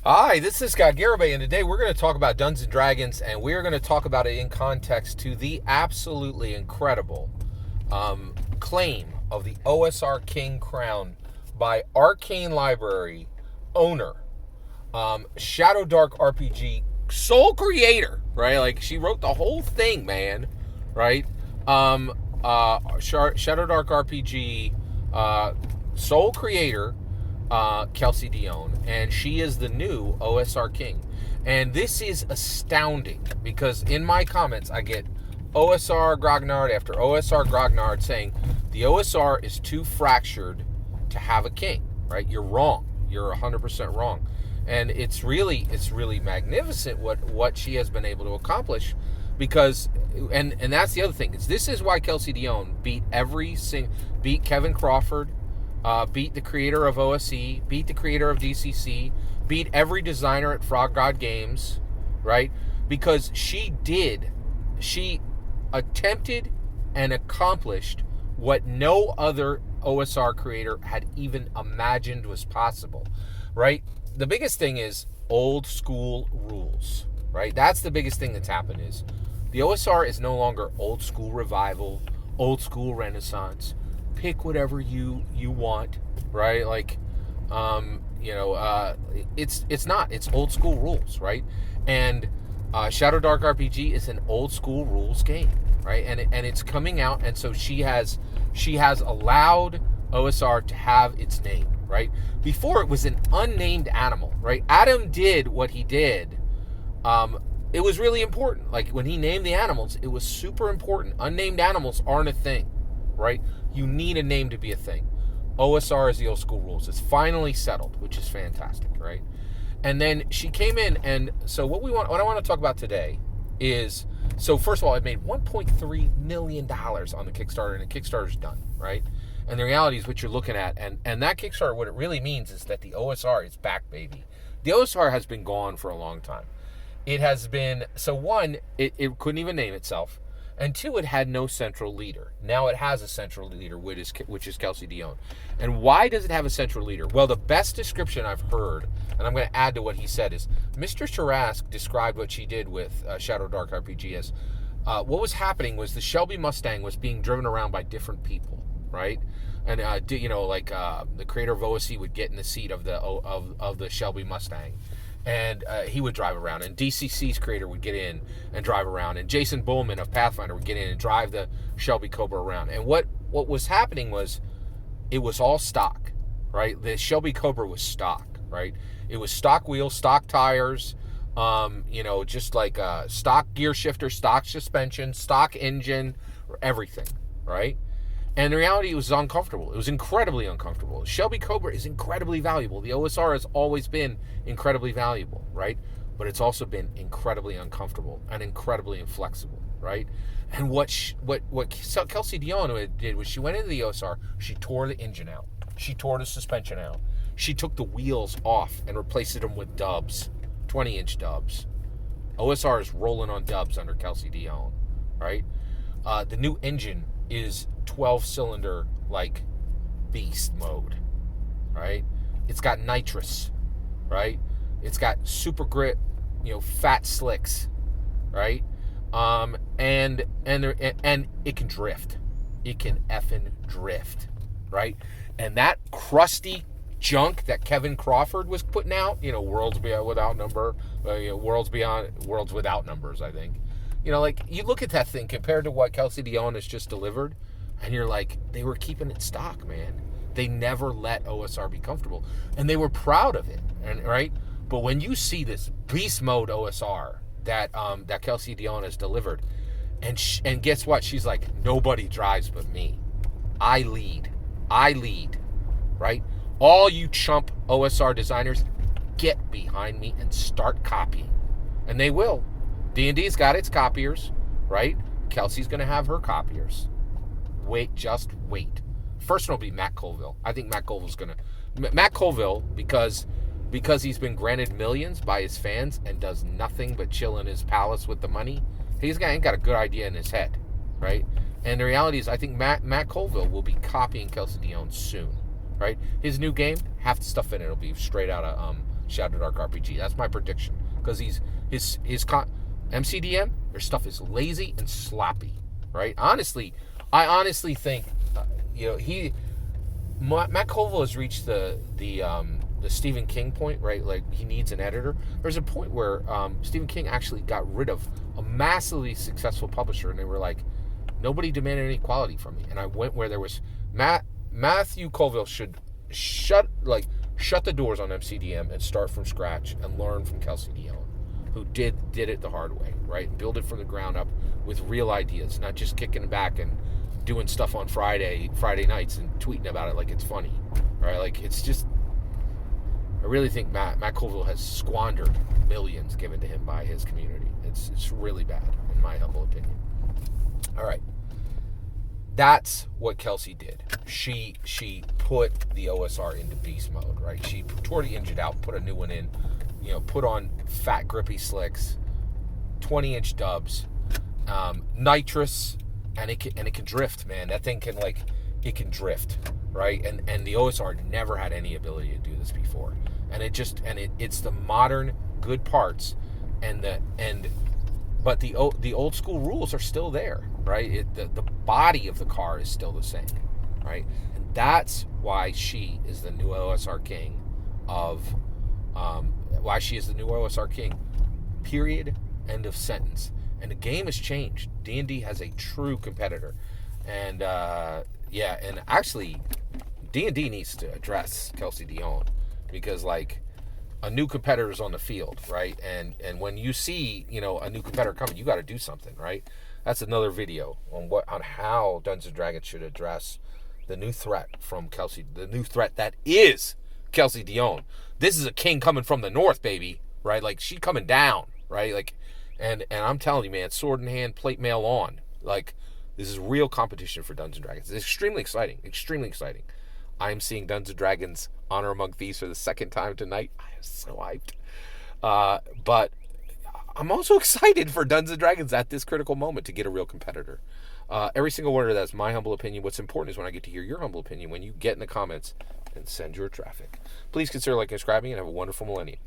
Hi, this is Scott Garibay, and today we're going to talk about Dungeons & Dragons, and we're going to talk about it in context to the absolutely incredible claim of the OSR King crown by Arcane Library owner, ShadowDark RPG sole creator, right? Like, she wrote the whole thing, man, right? ShadowDark RPG sole creator, Kelsey Dionne, and she is the new OSR King. And this is astounding because in my comments I get OSR grognard after OSR grognard saying the OSR is too fractured to have a king, right? You're wrong. You're 100% wrong. And it's really magnificent what she has been able to accomplish, because and that's the other thing, is this is why Kelsey Dionne beat Kevin Crawford, beat the creator of OSE, beat the creator of DCC, beat every designer at Frog God Games, right? Because she attempted and accomplished what no other OSR creator had even imagined was possible, right? The biggest thing is old school rules, right? That's the biggest thing that's happened, is the OSR is no longer old school revival, old school renaissance. Pick whatever you want, right? Like, it's not. It's old school rules, right? And ShadowDark RPG is an old school rules game, right? And it's coming out, and so she has allowed OSR to have its name, right? Before it was an unnamed animal, right? Adam did what he did. It was really important. Like, when he named the animals, it was super important. Unnamed animals aren't a thing, right? You need a name to be a thing. OSR is the old school rules. It's finally settled, which is fantastic, right? And then she came in, and so what I want to talk about today is, so first of all, it made $1.3 million on the Kickstarter, and the Kickstarter's done, right? And the reality is what you're looking at, and that Kickstarter, what it really means is that the OSR is back, baby. The OSR has been gone for a long time. It has been, so one, it couldn't even name itself. And two, it had no central leader. Now it has a central leader, which is Kelsey Dionne. And why does it have a central leader? Well, the best description I've heard, and I'm going to add to what he said, is Mr. Tarask described what she did with ShadowDark RPG as what was happening was the Shelby Mustang was being driven around by different people, right? And the creator of OSE would get in the seat of the Shelby Mustang, and he would drive around, and DCC's creator would get in and drive around, and Jason Bullman of Pathfinder would get in and drive the Shelby Cobra around. And what was happening was, it was all stock, right? The Shelby Cobra was stock, right? It was stock wheels, stock tires, just like stock gear shifter, stock suspension, stock engine, everything, right? And in reality, it was uncomfortable. It was incredibly uncomfortable. The Shelby Cobra is incredibly valuable. The OSR has always been incredibly valuable, right? But it's also been incredibly uncomfortable and incredibly inflexible, right? And what Kelsey Dionne did was, she went into the OSR, she tore the engine out, she tore the suspension out, she took the wheels off and replaced them with dubs, 20-inch dubs. OSR is rolling on dubs under Kelsey Dionne, right? The new engine is 12-cylinder, like, beast mode, right? It's got nitrous, right? It's got super grit, fat slicks, right? And it can drift. It can effing drift, right? And that crusty junk that Kevin Crawford was putting out, worlds without numbers, I think. You look at that thing compared to what Kelsey Dionne has just delivered, and you're like, they were keeping it stock, man. They never let OSR be comfortable, and they were proud of it, and right. But when you see this beast mode OSR that Kelsey Dionne has delivered, and guess what? She's like, nobody drives but me. I lead, right? All you chump OSR designers, get behind me and start copying, and they will. D&D's got its copiers, right? Kelsey's going to have her copiers. Just wait. First one will be Matt Colville. I think Matt Colville, because he's been granted millions by his fans and does nothing but chill in his palace with the money, he's ain't got a good idea in his head, right? And the reality is, I think Matt Colville will be copying Kelsey Dionne soon, right? His new game, half the stuff in it will be straight out of ShadowDark RPG. That's my prediction, because MCDM, their stuff is lazy and sloppy, right? I honestly think, Matt Colville has reached the Stephen King point, right? Like, he needs an editor. There's a point where Stephen King actually got rid of a massively successful publisher, and they were like, nobody demanded any quality from me. And I went where there was Matthew Colville should shut the doors on MCDM and start from scratch and learn from Kelsey Dionne, who did it the hard way, right? And build it from the ground up with real ideas, not just kicking back and doing stuff on Friday nights and tweeting about it like it's funny, right? Like, it's just, I really think Matt Colville has squandered millions given to him by his community. It's really bad, in my humble opinion. All right. That's what Kelsey did. She put the OSR into beast mode, right? She tore the engine out, put a new one in, put on fat grippy slicks, 20-inch dubs, nitrous, and it can drift, man. That thing can drift, right? And the OSR never had any ability to do this before. And it's the modern good parts, but the old school rules are still there, right? The body of the car is still the same, right? And that's why she is the new OSR king period, end of sentence. And the game has changed. D&D has a true competitor. And and actually D&D needs to address Kelsey Dionne, because a new competitor is on the field, right? And when you see, a new competitor coming, you got to do something, right? That's another video on how Dungeons & Dragons should address the new threat from Kelsey, the new threat that is Kelsey Dionne. This is a king coming from the north, baby, right? Like, she coming down, right? Like, and I'm telling you, man, sword in hand, plate mail on. Like, this is real competition for Dungeons & Dragons. It's extremely exciting, extremely exciting. I'm seeing Dungeons & Dragons Honor Among Thieves for the second time tonight. I am so hyped. But I'm also excited for Dungeons & Dragons at this critical moment to get a real competitor. Every single word of that's my humble opinion. What's important is when I get to hear your humble opinion when you get in the comments and send your traffic. Please consider liking and subscribing, and have a wonderful millennium.